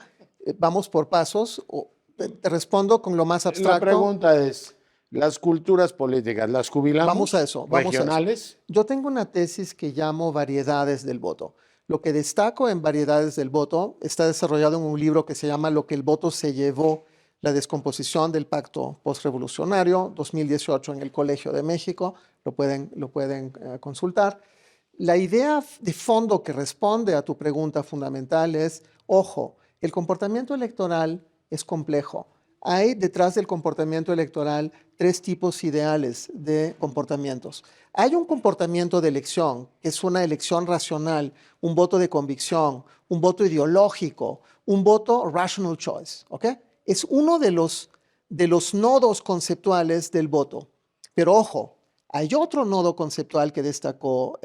Vamos por pasos. Te respondo con lo más abstracto. La pregunta es, las culturas políticas, ¿las jubilamos? Vamos a eso. ¿Regionales? Yo tengo una tesis que llamo variedades del voto. Lo que destaco en variedades del voto está desarrollado en un libro que se llama Lo que el voto se llevó, la descomposición del pacto postrevolucionario, 2018 en el Colegio de México. Lo pueden consultar. La idea de fondo que responde a tu pregunta fundamental es, ojo, el comportamiento electoral es complejo. Hay detrás del comportamiento electoral 3 tipos ideales de comportamientos. Hay un comportamiento de elección, que es una elección racional, un voto de convicción, un voto ideológico, un voto rational choice, ¿ok? Es uno de los nodos conceptuales del voto. Pero ojo, hay otro nodo conceptual que destacó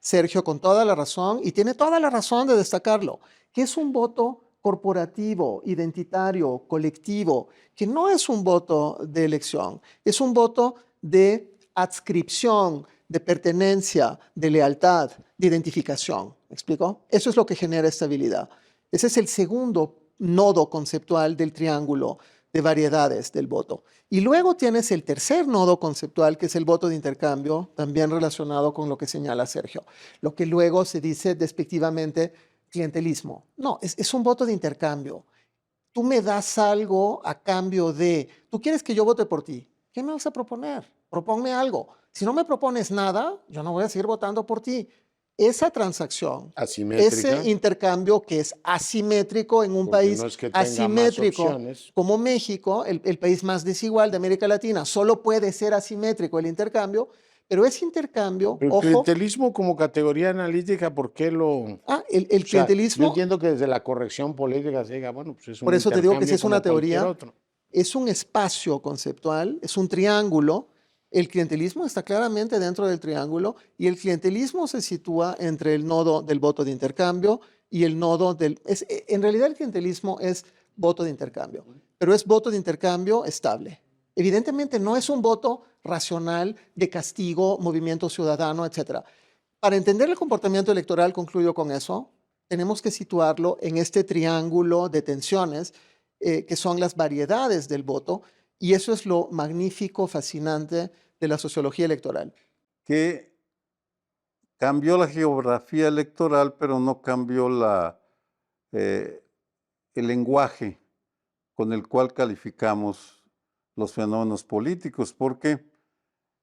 Sergio con toda la razón, y tiene toda la razón de destacarlo, que es un voto corporativo, identitario, colectivo, que no es un voto de elección, es un voto de adscripción, de pertenencia, de lealtad, de identificación. ¿Me explico? Eso es lo que genera estabilidad. Ese es el segundo nodo conceptual del triángulo de variedades del voto. Y luego tienes el tercer nodo conceptual, que es el voto de intercambio, también relacionado con lo que señala Sergio. Lo que luego se dice despectivamente clientelismo. No, es un voto de intercambio. Tú me das algo a cambio de, tú quieres que yo vote por ti. ¿Qué me vas a proponer? Proponme algo. Si no me propones nada, yo no voy a seguir votando por ti. Esa transacción, Asimétrica, ese intercambio que es asimétrico en un porque país no es que tenga más asimétrico opciones. como México, el país más desigual de América Latina, solo puede ser asimétrico el intercambio, pero ese intercambio, Pero el ojo, clientelismo como categoría analítica, ¿por qué lo...? el O sea, yo clientelismo, entiendo que desde la corrección política se diga, bueno, pues es un por eso te digo que si intercambio es una como cualquier teoría, otro. es un espacio conceptual, es un triángulo. El clientelismo está claramente dentro del triángulo y el clientelismo se sitúa entre el nodo del voto de intercambio y el nodo del... en realidad el clientelismo es voto de intercambio, pero es voto de intercambio estable. Evidentemente no es un voto racional de castigo, movimiento ciudadano, etc. Para entender el comportamiento electoral, concluyo con eso, tenemos que situarlo en este triángulo de tensiones que son las variedades del voto, y eso es lo magnífico, fascinante de la sociología electoral. Que cambió la geografía electoral, pero no cambió el lenguaje con el cual calificamos los fenómenos políticos, porque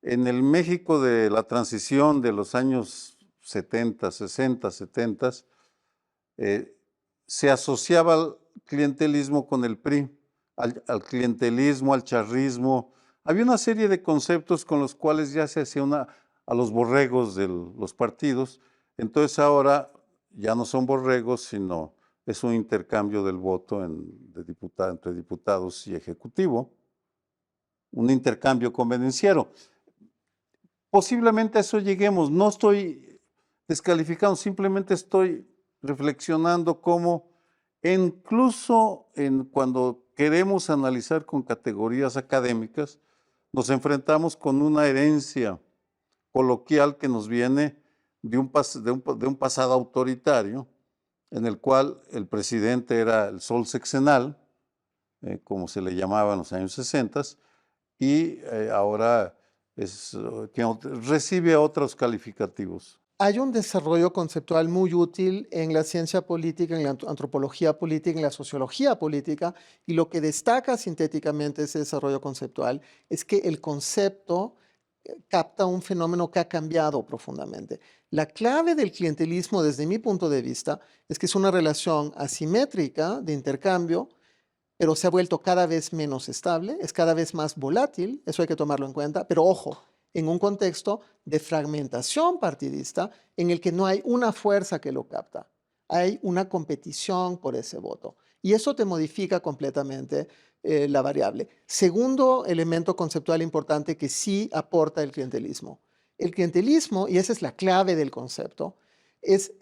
en el México de la transición de los años 70, 60, 70, se asociaba al clientelismo con el PRI, al clientelismo, al charrismo. Había una serie de conceptos con los cuales ya se hacía a los borregos de los partidos. Entonces ahora ya no son borregos, sino es un intercambio del voto entre diputados y ejecutivo, un intercambio convenenciero. Posiblemente a eso lleguemos. No estoy descalificando, simplemente estoy reflexionando cómo incluso cuando queremos analizar con categorías académicas, nos enfrentamos con una herencia coloquial que nos viene de un pasado autoritario, en el cual el presidente era el sol sexenal, como se le llamaba en los años 60, y ahora recibe otros calificativos. Hay un desarrollo conceptual muy útil en la ciencia política, en la antropología política, en la sociología política, y lo que destaca sintéticamente ese desarrollo conceptual es que el concepto capta un fenómeno que ha cambiado profundamente. La clave del clientelismo, desde mi punto de vista, es que es una relación asimétrica de intercambio, pero se ha vuelto cada vez menos estable, es cada vez más volátil, eso hay que tomarlo en cuenta, pero ojo, en un contexto de fragmentación partidista en el que no hay una fuerza que lo capta, hay una competición por ese voto. Y eso te modifica completamente la variable. Segundo elemento conceptual importante que sí aporta el clientelismo. El clientelismo, y esa es la clave del concepto, es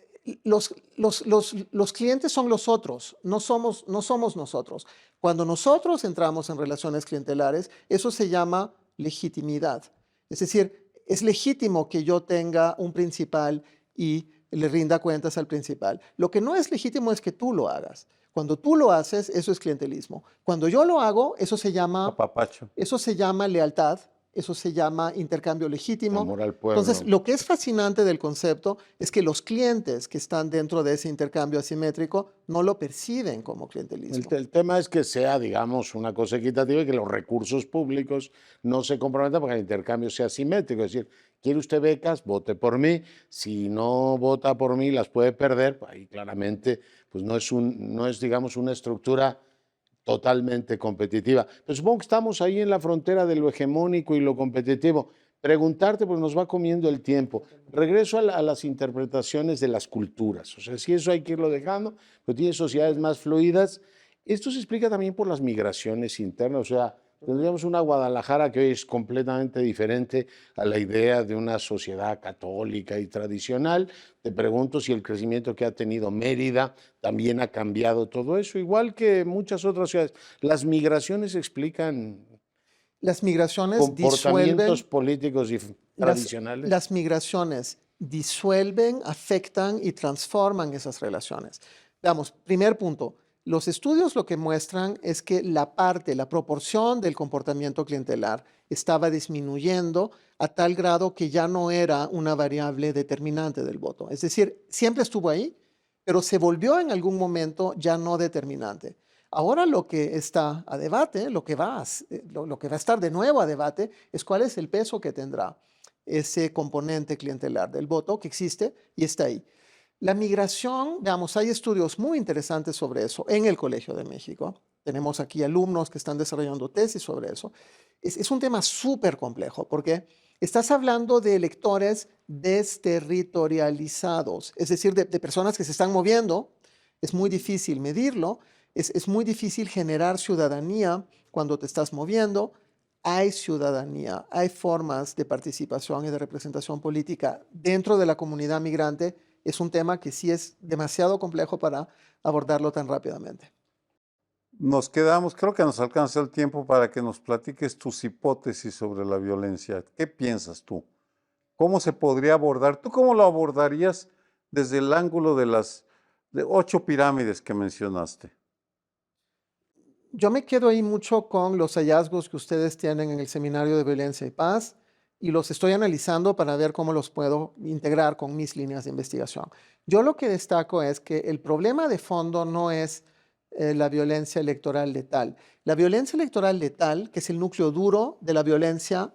los clientes son los otros, no somos nosotros. Cuando nosotros entramos en relaciones clientelares, eso se llama legitimidad. Es decir, es legítimo que yo tenga un principal y le rinda cuentas al principal. Lo que no es legítimo es que tú lo hagas. Cuando tú lo haces, eso es clientelismo. Cuando yo lo hago, eso se llama Apapacho. Eso se llama lealtad, eso se llama intercambio legítimo. Amor al pueblo. Entonces, lo que es fascinante del concepto es que los clientes que están dentro de ese intercambio asimétrico no lo perciben como clientelismo. El tema es que sea, digamos, una cosa equitativa y que los recursos públicos no se comprometan para que el intercambio sea simétrico. Es decir, quiere usted becas, vote por mí. Si no vota por mí, las puede perder. Ahí claramente pues no es, digamos, una estructura totalmente competitiva. Pero supongo que estamos ahí en la frontera de lo hegemónico y lo competitivo. Preguntarte, pues nos va comiendo el tiempo. Regreso a las interpretaciones de las culturas. O sea, si eso hay que irlo dejando, pero tiene sociedades más fluidas. Esto se explica también por las migraciones internas. O sea, tendríamos una Guadalajara que hoy es completamente diferente a la idea de una sociedad católica y tradicional. Te pregunto si el crecimiento que ha tenido Mérida también ha cambiado todo eso, igual que muchas otras ciudades. Las migraciones explican Las migraciones comportamientos disuelven, políticos y tradicionales. las migraciones disuelven, afectan y transforman esas relaciones. Veamos, primer punto. Los estudios lo que muestran es que la proporción del comportamiento clientelar estaba disminuyendo a tal grado que ya no era una variable determinante del voto. Es decir, siempre estuvo ahí, pero se volvió en algún momento ya no determinante. Ahora lo que está a debate, lo que va a estar de nuevo a debate, es cuál es el peso que tendrá ese componente clientelar del voto que existe y está ahí. La migración, veamos, hay estudios muy interesantes sobre eso en el Colegio de México. Tenemos aquí alumnos que están desarrollando tesis sobre eso. Es un tema súper complejo porque estás hablando de electores desterritorializados, es decir, de personas que se están moviendo. Es muy difícil medirlo, es muy difícil generar ciudadanía cuando te estás moviendo. Hay ciudadanía, hay formas de participación y de representación política dentro de la comunidad migrante. Es un tema que sí es demasiado complejo para abordarlo tan rápidamente. Nos quedamos, creo que nos alcanza el tiempo para que nos platiques tus hipótesis sobre la violencia. ¿Qué piensas tú? ¿Cómo se podría abordar? ¿Tú cómo lo abordarías desde el ángulo de las 8 pirámides que mencionaste? Yo me quedo ahí mucho con los hallazgos que ustedes tienen en el Seminario de Violencia y Paz y los estoy analizando para ver cómo los puedo integrar con mis líneas de investigación. Yo lo que destaco es que el problema de fondo no es la violencia electoral letal. La violencia electoral letal, que es el núcleo duro de la violencia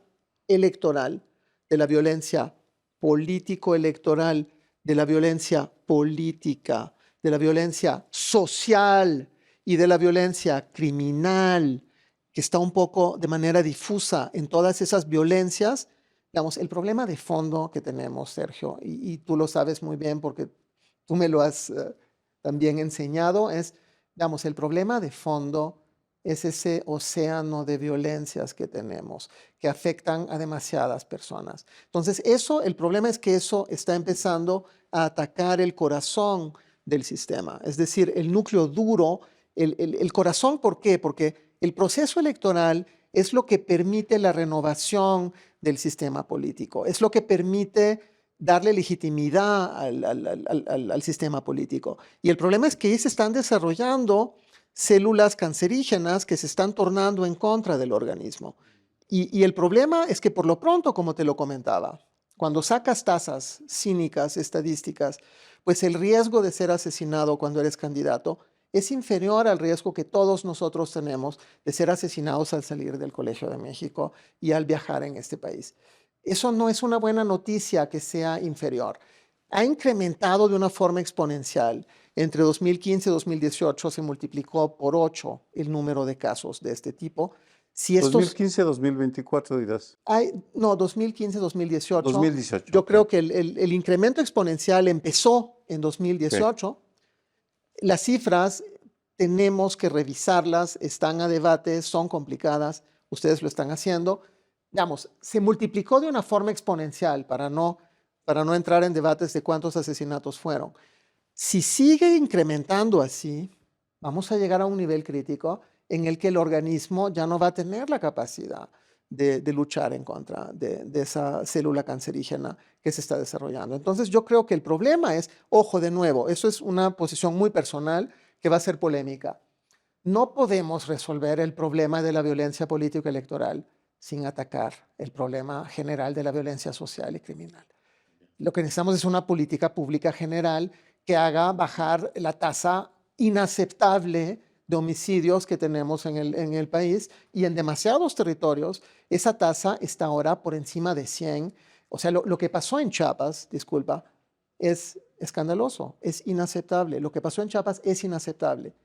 electoral, de la violencia político-electoral, de la violencia política, de la violencia social y de la violencia criminal, que está un poco de manera difusa en todas esas violencias. Digamos, el problema de fondo que tenemos, Sergio, y tú lo sabes muy bien porque tú me lo has también enseñado, es, digamos, el problema de fondo es ese océano de violencias que tenemos, que afectan a demasiadas personas. Entonces, el problema es que eso está empezando a atacar el corazón del sistema, es decir, el núcleo duro, el corazón. ¿Por qué? Porque el proceso electoral es lo que permite la renovación del sistema político, es lo que permite darle legitimidad al sistema político. Y el problema es que ahí se están desarrollando células cancerígenas que se están tornando en contra del organismo. Y el problema es que por lo pronto, como te lo comentaba, cuando sacas tasas cínicas, estadísticas, pues el riesgo de ser asesinado cuando eres candidato es inferior al riesgo que todos nosotros tenemos de ser asesinados al salir del Colegio de México y al viajar en este país. Eso no es una buena noticia que sea inferior. Ha incrementado de una forma exponencial. Entre 2015 y 2018 se multiplicó por 8 el número de casos de este tipo. Si estos, 2015-2024 dirás. no, 2015-2018. 2018. Yo creo que el incremento exponencial empezó en 2018. Ok. Las cifras tenemos que revisarlas, están a debate, son complicadas, ustedes lo están haciendo. Digamos, se multiplicó de una forma exponencial para no entrar en debates de cuántos asesinatos fueron. Si sigue incrementando así, vamos a llegar a un nivel crítico en el que el organismo ya no va a tener la capacidad de luchar en contra de esa célula cancerígena que se está desarrollando. Entonces yo creo que el problema es, ojo, de nuevo, eso es una posición muy personal que va a ser polémica. No podemos resolver el problema de la violencia política electoral sin atacar el problema general de la violencia social y criminal. Lo que necesitamos es una política pública general que haga bajar la tasa inaceptable de homicidios que tenemos en el país, y en demasiados territorios esa tasa está ahora por encima de 100. O sea, lo que pasó en Chiapas, disculpa, es escandaloso, es inaceptable. Lo que pasó en Chiapas es inaceptable.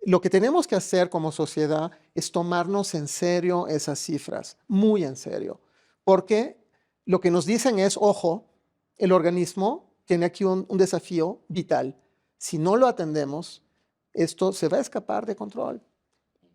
Lo que tenemos que hacer como sociedad es tomarnos en serio esas cifras, muy en serio, porque lo que nos dicen es, ojo, el organismo tiene aquí un desafío vital. Si no lo atendemos, esto se va a escapar de control.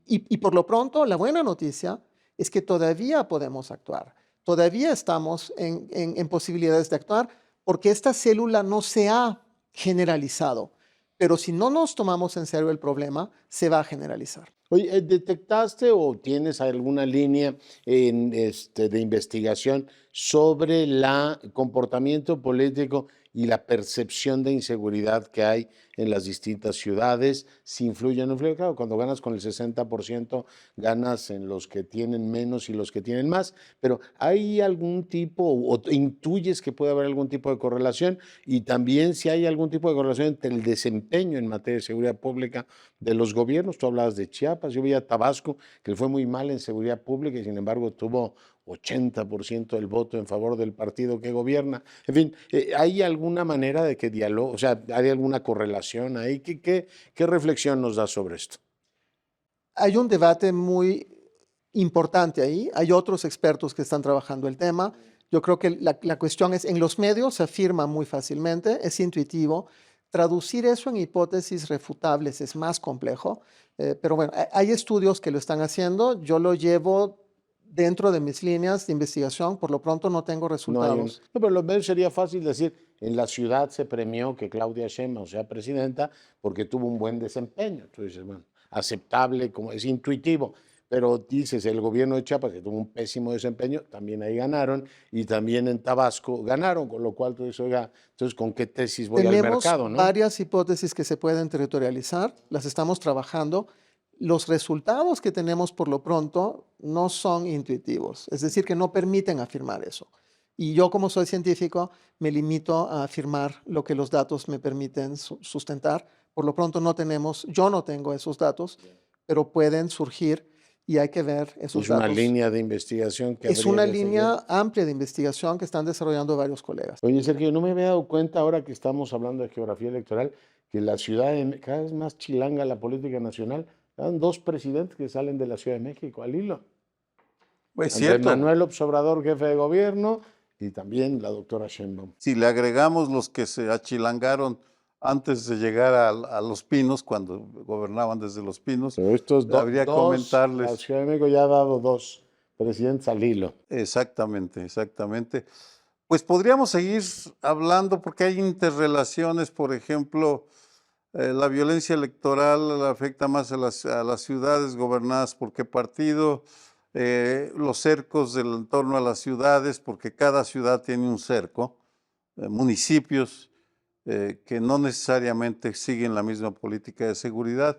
Y por lo pronto, la buena noticia es que todavía podemos actuar. Todavía estamos en posibilidades de actuar porque esta célula no se ha generalizado. Pero si no nos tomamos en serio el problema, se va a generalizar. Oye, ¿detectaste o tienes alguna línea de investigación sobre el comportamiento político y la percepción de inseguridad que hay en las distintas ciudades, si influye o no influye. Claro, cuando ganas con el 60%, ganas en los que tienen menos y los que tienen más, pero ¿hay algún tipo, o intuyes que puede haber algún tipo de correlación? Y también si hay algún tipo de correlación entre el desempeño en materia de seguridad pública de los gobiernos. Tú hablabas de Chiapas, yo veía Tabasco, que le fue muy mal en seguridad pública y sin embargo tuvo 80% del voto en favor del partido que gobierna. En fin, ¿hay alguna manera de que dialogue, o sea, hay alguna correlación ahí? ¿Qué reflexión nos da sobre esto? Hay un debate muy importante ahí. Hay otros expertos que están trabajando el tema. Yo creo que la cuestión es, en los medios se afirma muy fácilmente, es intuitivo. Traducir eso en hipótesis refutables es más complejo, pero bueno, hay estudios que lo están haciendo. Yo lo llevo dentro de mis líneas de investigación. Por lo pronto no tengo No hay resultados. no, pero los medios sería fácil decir, en la ciudad se premió que Claudia Sheinbaum sea presidenta porque tuvo un buen desempeño. Tú dices, bueno, aceptable, como es intuitivo. Pero dices, el gobierno de Chiapas, que tuvo un pésimo desempeño, también ahí ganaron, y también en Tabasco ganaron, con lo cual tú dices, oiga, entonces, ¿con qué tesis voy al Tenemos mercado, no? varias hipótesis que se pueden territorializar, las estamos trabajando. Los resultados que tenemos por lo pronto no son intuitivos, es decir, que no permiten afirmar eso. Y yo, como soy científico, me limito a afirmar lo que los datos me permiten sustentar. Por lo pronto yo no tengo esos datos, pero pueden surgir y hay que ver esos Es una datos. línea de investigación que Es habría una que seguir. línea amplia de investigación que están desarrollando varios colegas. Oye, Sergio, no me había dado cuenta ahora que estamos hablando de geografía electoral, que la ciudad, cada vez más chilanga la política nacional, dan dos presidentes que salen de la Ciudad de México al hilo. Pues Andrés cierto, Manuel López Obrador, jefe de gobierno, y también la doctora Sheinbaum. si le agregamos los que se achilangaron antes de llegar a Los Pinos, cuando gobernaban desde Los Pinos, Pero estos habría que la comentarles. Ciudad de México ya ha dado dos presidentes al hilo. Exactamente, exactamente. Pues podríamos seguir hablando porque hay interrelaciones, por ejemplo, la violencia electoral afecta más a las ciudades gobernadas por qué partido, los cercos del entorno a las ciudades, porque cada ciudad tiene un cerco, municipios que no necesariamente siguen la misma política de seguridad.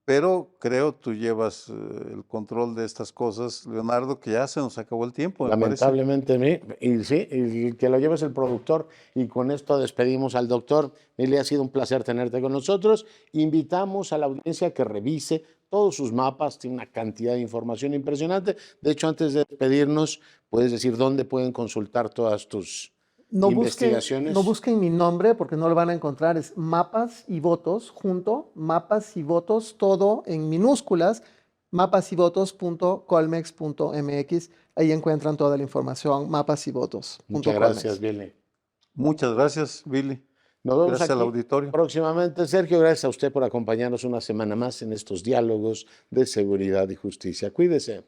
Pero creo tú llevas el control de estas cosas, Leonardo, que ya se nos acabó el tiempo, me parece. Lamentablemente, y sí, y que lo lleves el productor. Y con esto despedimos al doctor. Mili, ha sido un placer tenerte con nosotros. Invitamos a la audiencia que revise todos sus mapas, tiene una cantidad de información impresionante. De hecho, antes de despedirnos, puedes decir dónde pueden consultar todas tus investigaciones. No busquen mi nombre porque no lo van a encontrar. Es Mapas y Votos, junto, Mapas y Votos, todo en minúsculas, mapasyvotos.colmex.mx. Ahí encuentran toda la información, Mapas y Votos. Muchas gracias, Billy. Muchas gracias, Billy. Nos vemos Gracias al aquí auditorio. próximamente. Sergio, gracias a usted por acompañarnos una semana más en estos diálogos de seguridad y justicia. Cuídese.